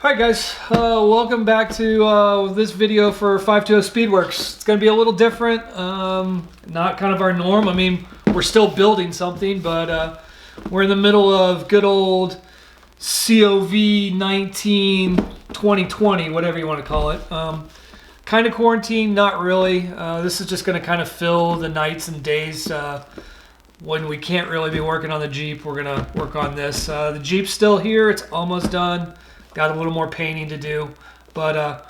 Alright guys, welcome back to this video for 520 Speedworks. It's going to be a little different, not kind of our norm. I mean, we're still building something, but we're in the middle of good old COV 19 2020, whatever you want to call it. Kind of quarantine, not really. This is just going to kind of fill the nights and days when we can't really be working on the Jeep. We're going to work on this. The Jeep's still here, it's almost done. Got a little more painting to do, but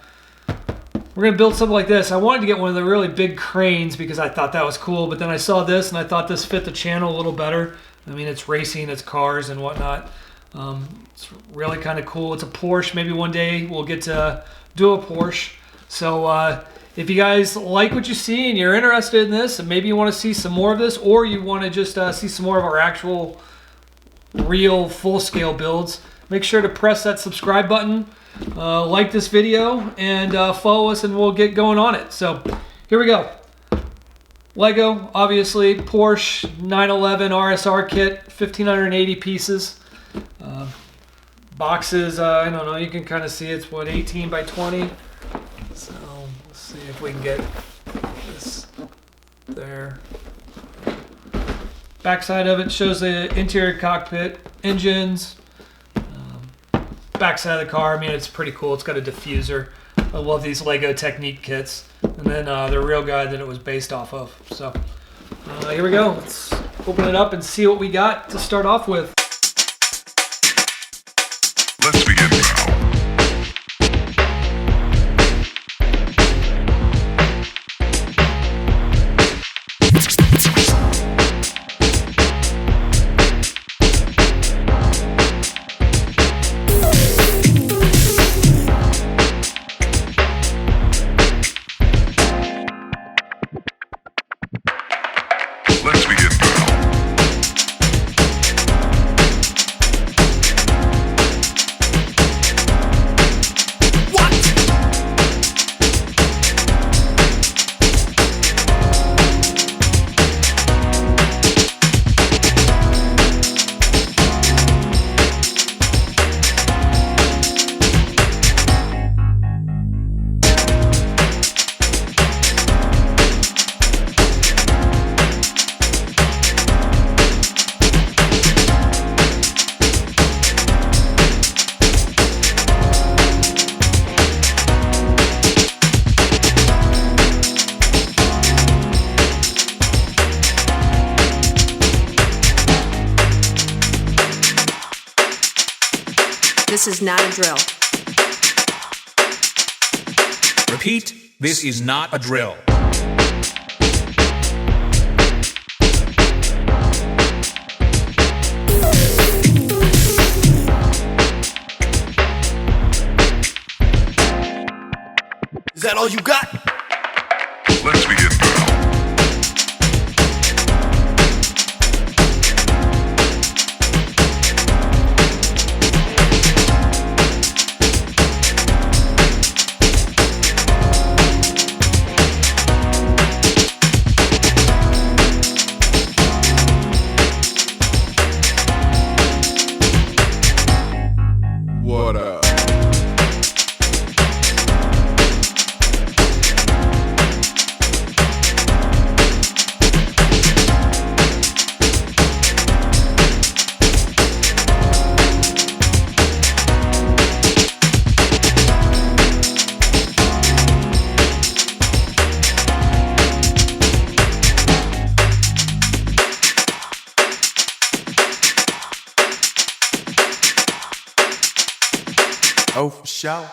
we're going to build something like this. I wanted to get one of the really big cranes because I thought that was cool, but then I saw this and I thought this fit the channel a little better. I mean, it's racing, it's cars and whatnot. It's really kind of cool. It's a Porsche. Maybe one day we'll get to do a Porsche. So if you guys like what you see and you're interested in this and maybe you want to see some more of this, or you want to just see some more of our actual real full-scale builds, make sure to press that subscribe button, like this video, and follow us and we'll get going on it. So here we go. Lego, obviously, Porsche 911 RSR kit, 1,580 pieces. Boxes, I don't know, you can kind of see it's what, 18 by 20. So let's see if we can get this there. Backside of it shows the interior cockpit, engines, backside of the car. I mean, it's pretty cool. It's got a diffuser. I love these Lego Technique kits. And then the real guy that it was based off of. So here we go. Let's open it up and see what we got to start off with. Let's begin now. Let's begin now. This is not a drill. Repeat, this is not a drill. Is that all you got? Let's begin now. What up? Oh, for sure.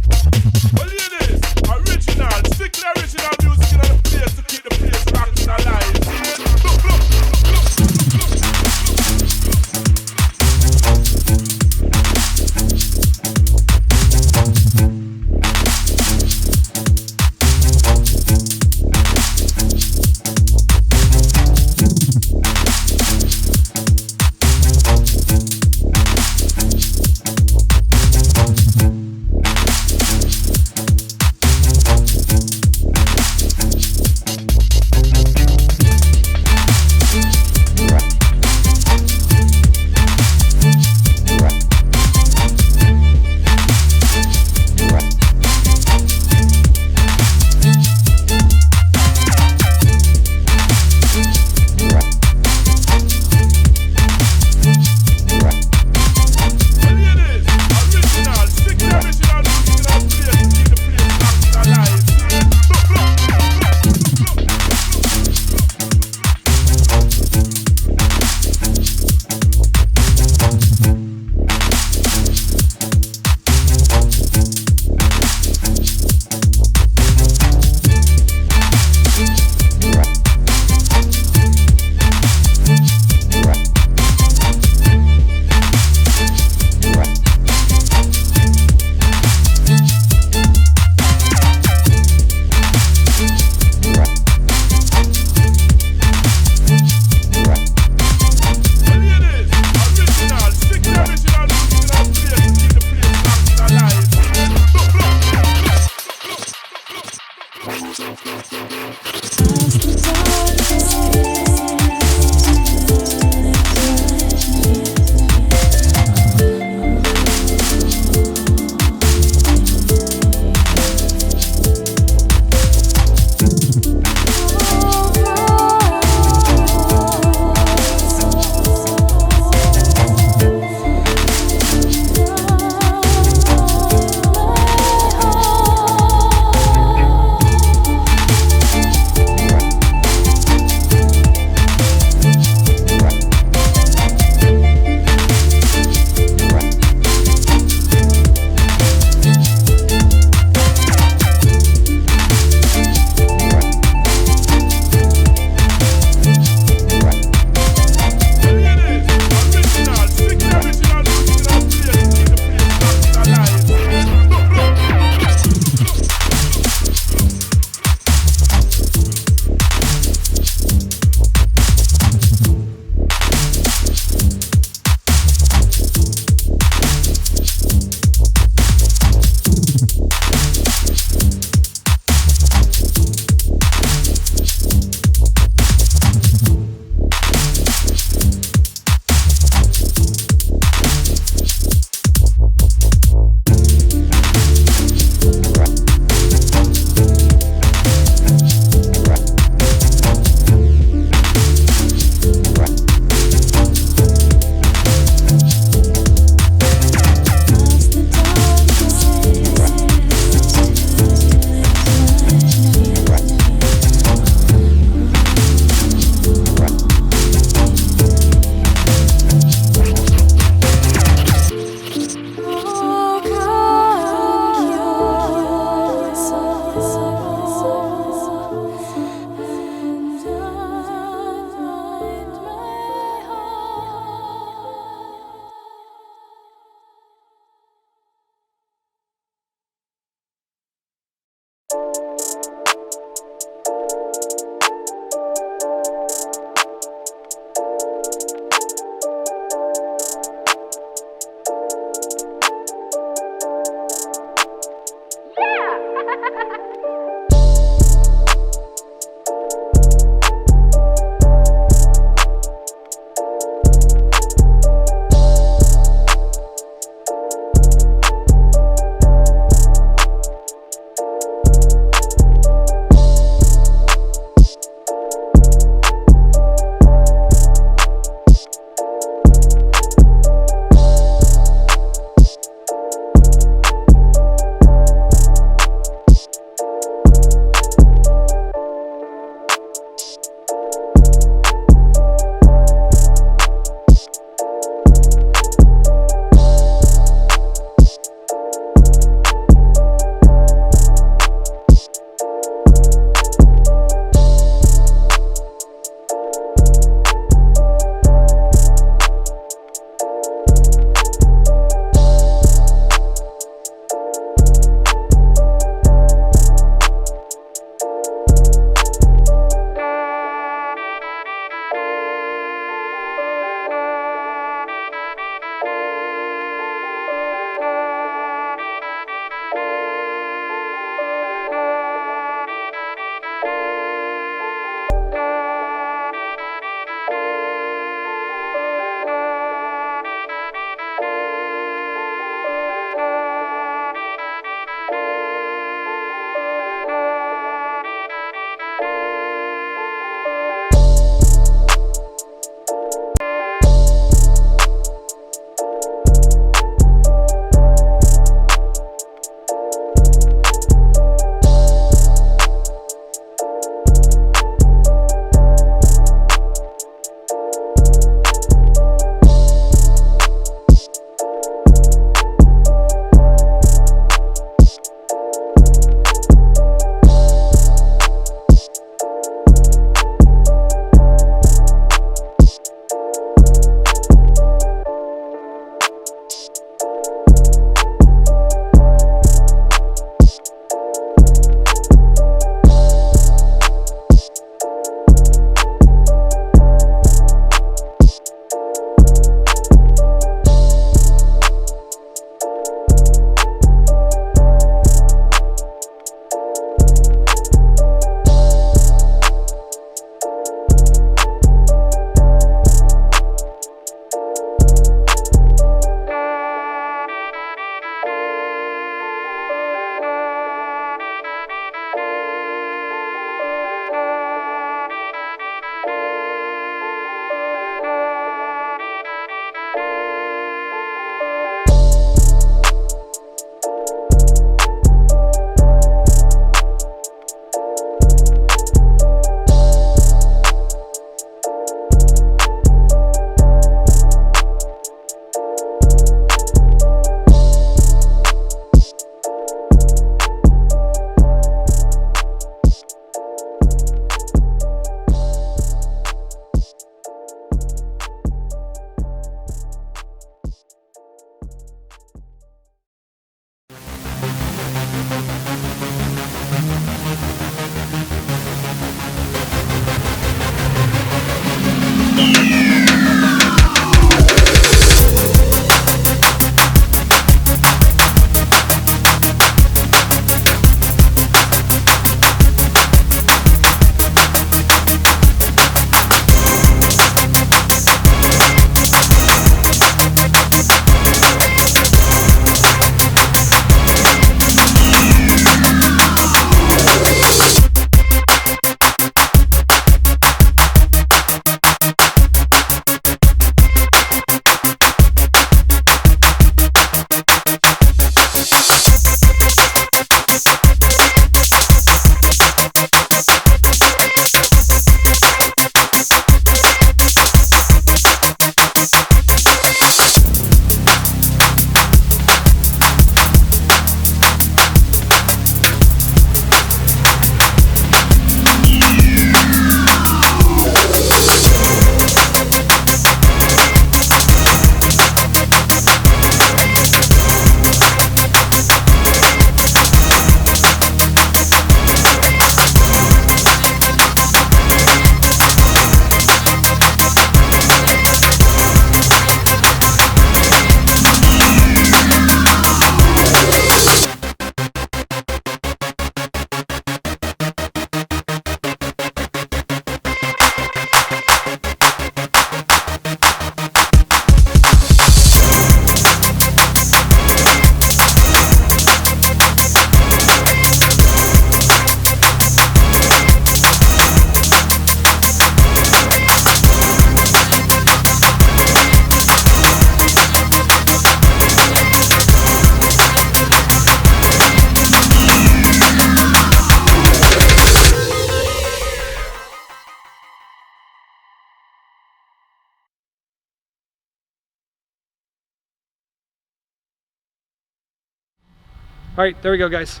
All right, there we go, guys.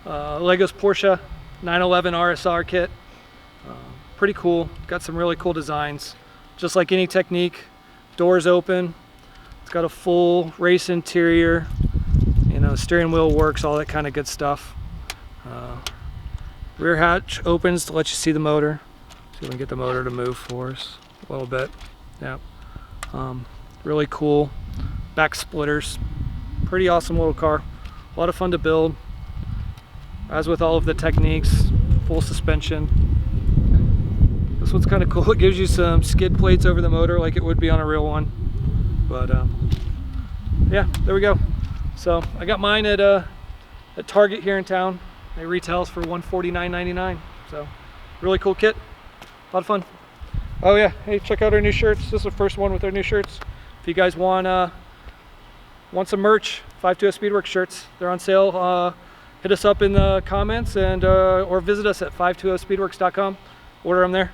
Lego's Porsche 911 RSR kit. Pretty cool. Got some really cool designs. Just like any Technique, doors open. It's got a full race interior. You know, steering wheel works, all that kind of good stuff. Rear hatch opens to let you see the motor. See if we can get the motor to move for us a little bit. Yeah. Really cool. Back splitters. Pretty awesome little car. A lot of fun to build. As with all of the Techniques, full suspension. This one's kind of cool. It gives you some skid plates over the motor like it would be on a real one. But yeah, there we go. So I got mine at Target here in town. They retails for $149.99. So really cool kit. A lot of fun. Oh yeah, hey, check out our new shirts. This is the first one with our new shirts. If you guys want some merch, 520 Speedworks shirts, they're on sale. Hit us up in the comments and or visit us at 520speedworks.com. Order them there.